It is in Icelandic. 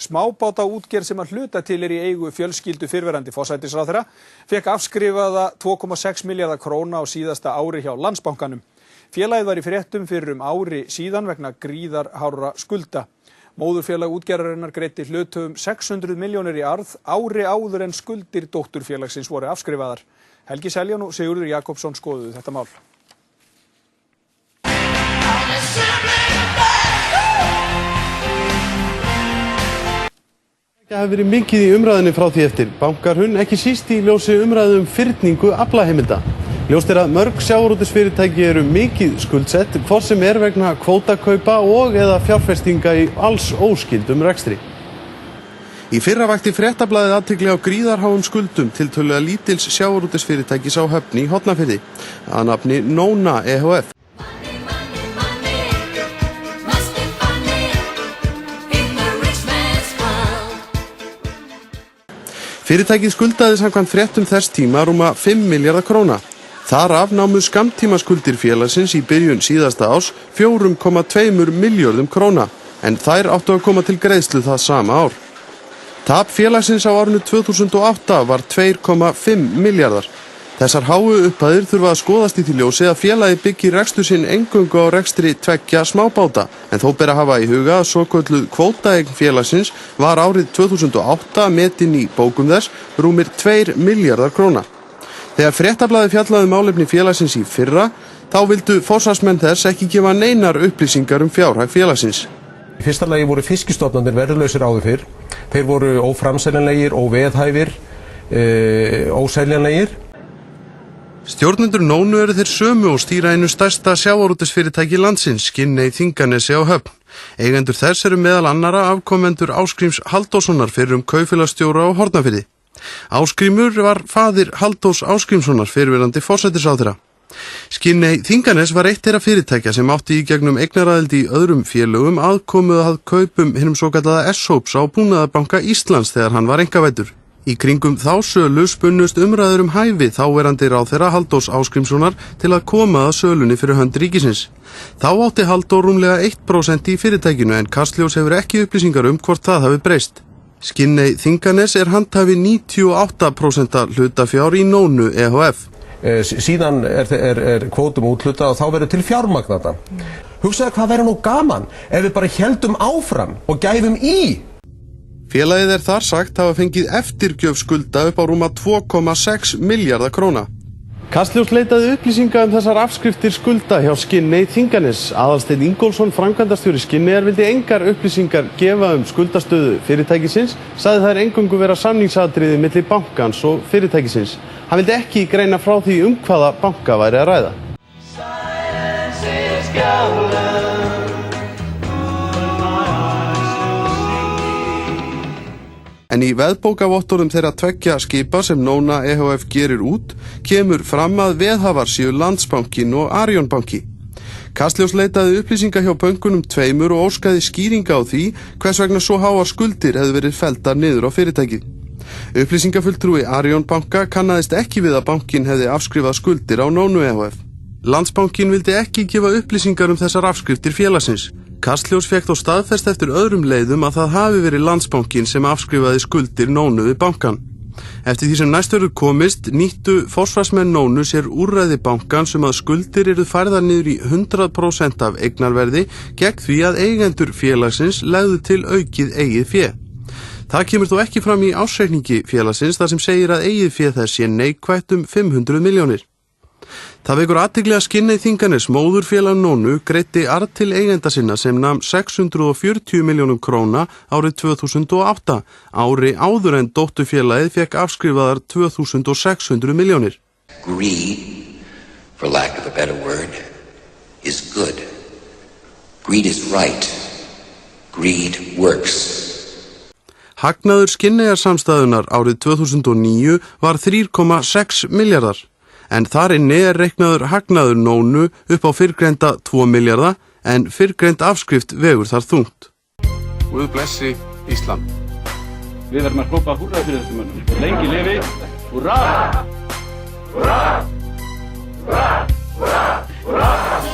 Smábátaútgerð sem að hluta til í eigu fjölskyldu fyrrverandi forsætisráðherra fékk afskrifaða 2,6 milljarða króna á síðasta ári hjá Landsbankanum. Félagið var í fréttum fyrir ári síðan vegna gríðarhárra skulda. Móðurfélag útgerðarinnar greiddi hluthöfum 600 milljónir í arð ári áður en skuldir dótturfélagsins voru afskrifaðar. Helgi Seljan og Sigurður Jakobsson skoðuðu þetta mál. Það hefur verið mikið í umræðinni frá því eftir bankahrun, ekki síst í ljósi umræðu fyrningu aflaheimilda. Ljóst að mörg sjávarútvegsfyrirtæki eru mikið skuldsett, hvort sem vegna kvótakaupa og eða fjárfestinga í alls óskyldum rekstri. Í fyrra vakti Fréttablaðið athygli á gríðarháum skuldum tiltölulega lítils sjávarútvegsfyrirtækis á Höfn í Hornafirði, að nafni Nóna ehf. Fyrirtækið skuldaði samkvæmt fréttum þess tíma rúma 5 milljarða króna. Þar af námu skammtímaskuldir félagsins í byrjun síðasta árs 4,2 milljörðum króna, en þær áttu að koma til greiðslu það sama ár. Tap félagsins á árinu 2008 var 2,5 milljarðar. Þessar háu upphæðir þurfa að skoðast í því ljósi að félagið byggir rekstur sinn eingöngu á rekstri 2 smábáta, en þó ber að hafa í huga að svokölluð kvótaeign félagsins var árið 2008 metin í bókum þess rúmir 2 milljarðar króna. Þegar Fréttablaðið fjallaði málefni félagsins í fyrra, þá vildu forsvarsmenn þess ekki gefa neinar upplýsingar fjárhag félagsins. Í fyrsta lagi voru fiskistofnarnir verðlausir áður fyrr. Þeir voru óframseljanlegir, óveðhæfir, óseljanlegir. Stjórnendur Nónu eru þeir sömu og stýra einu stærsta sjávarútvegsfyrirtæki landsins, Skinney Þinganesi á Höfn. Eigendur þess eru meðal annarra afkomendur Ásgríms Halldórssonar fyrrum kaupfélagsstjóra á Hornafirði. Ásgrímur var faðir Halldórs Ásgrímssonar fyrrverandi forsætisráðherra. Skinney Þinganes var eitt þeirra fyrirtækja sem átti í gegnum eignaraðild í öðrum félögum aðkomu að kaupum hinum svokallaða S-hóps á Búnaðarbanka Íslands þegar hann var einkavæddur. Í kringum þá sölu spunnust umræður hæfi þáverandi ráðherra Halldórs Ásgrímssonar til að koma að sölunni fyrir hönd ríkisins. Þá átti Halldór rúmlega 1% í fyrirtækinu en Kastljós hefur ekki upplýsingar hvort það hafi breyst. Skinney Þinganes handhafi 98% hlutafjár í Nónu ehf. Síðan er kvótum úthlutað og þá verður til fjármagnata. Hugsaðu hvað verður nú gaman ef við bara héldum áfram og gæfum í. Félagið þar sagt hafa fengið eftirgjöf skulda upp á rúma 2,6 milljarða króna. Kastljós leitaði upplýsinga þessar afskriftir skulda hjá Skinney Þinganes. Aðalsteinn Ingólfsson, framkvæmdastjóri Skinneyjar, vildi engar upplýsingar gefa skuldastöðu fyrirtækisins, sagði þær eingöngu vera samningsatriði milli bankans og fyrirtækisins. Hann vildi ekki greina frá því hvaða banka væri að ræða. En í veðbókavottorðum þeirra 2 skipa sem Nóna ehf gerir út, kemur fram að veðhafar séu Landsbankinn og Arionbanki. Kastljós leitaði upplýsinga hjá bönkunum 2 og óskaði skýringa á því hvers vegna svo háar skuldir hefðu verið felldar niður á fyrirtækið. Upplýsingafulltrúi Arionbanka kannaðist ekki við að bankinn hefði afskrifað skuldir á Nónu ehf. Landsbankinn vildi ekki gefa upplýsingar þessar afskriftir félagsins. Kastljós fékk þó staðfest eftir öðrum leiðum að það hafi verið Landsbankinn sem afskrifaði skuldir Nónu við bankan. Eftir því sem næst verður komist, nýttu forsvarsmenn Nónu sér úrræði bankans að skuldir yrðu færðar niður í 100% af eignarverði gegn því að eigendur félagsins legðu til aukið eigið fé. Það kemur þó ekki fram í ársreikningi félagsins þar sem segir að eigið fé þess sé neikvætt 500 milljónir. Það vekur athygli að Skinney Þinganes, móðurfélag Nónu, greiddi arð til eigenda sinna sem nam 640 milljónum króna árið 2008, ári áður en dótturfélagið fékk afskrifaðar 2600 milljónir. Greed, for lack of a better word, is good. Greed is right. Greed works. Hagnaður Skinneyjarsamstæðunnar árið 2009 var 3,6 milljarðar. En þar inni reiknaður hagnaður Nónu upp á fyrrgreinda 2 milljarða en fyrrgreind afskrift vegur þar þungt. Guð blessi Ísland. Við verðum að hrópa húrra fyrir þessum mönnum. Lengi lifi. Húrra! Húrra! Húrra! Húrra! Húrra!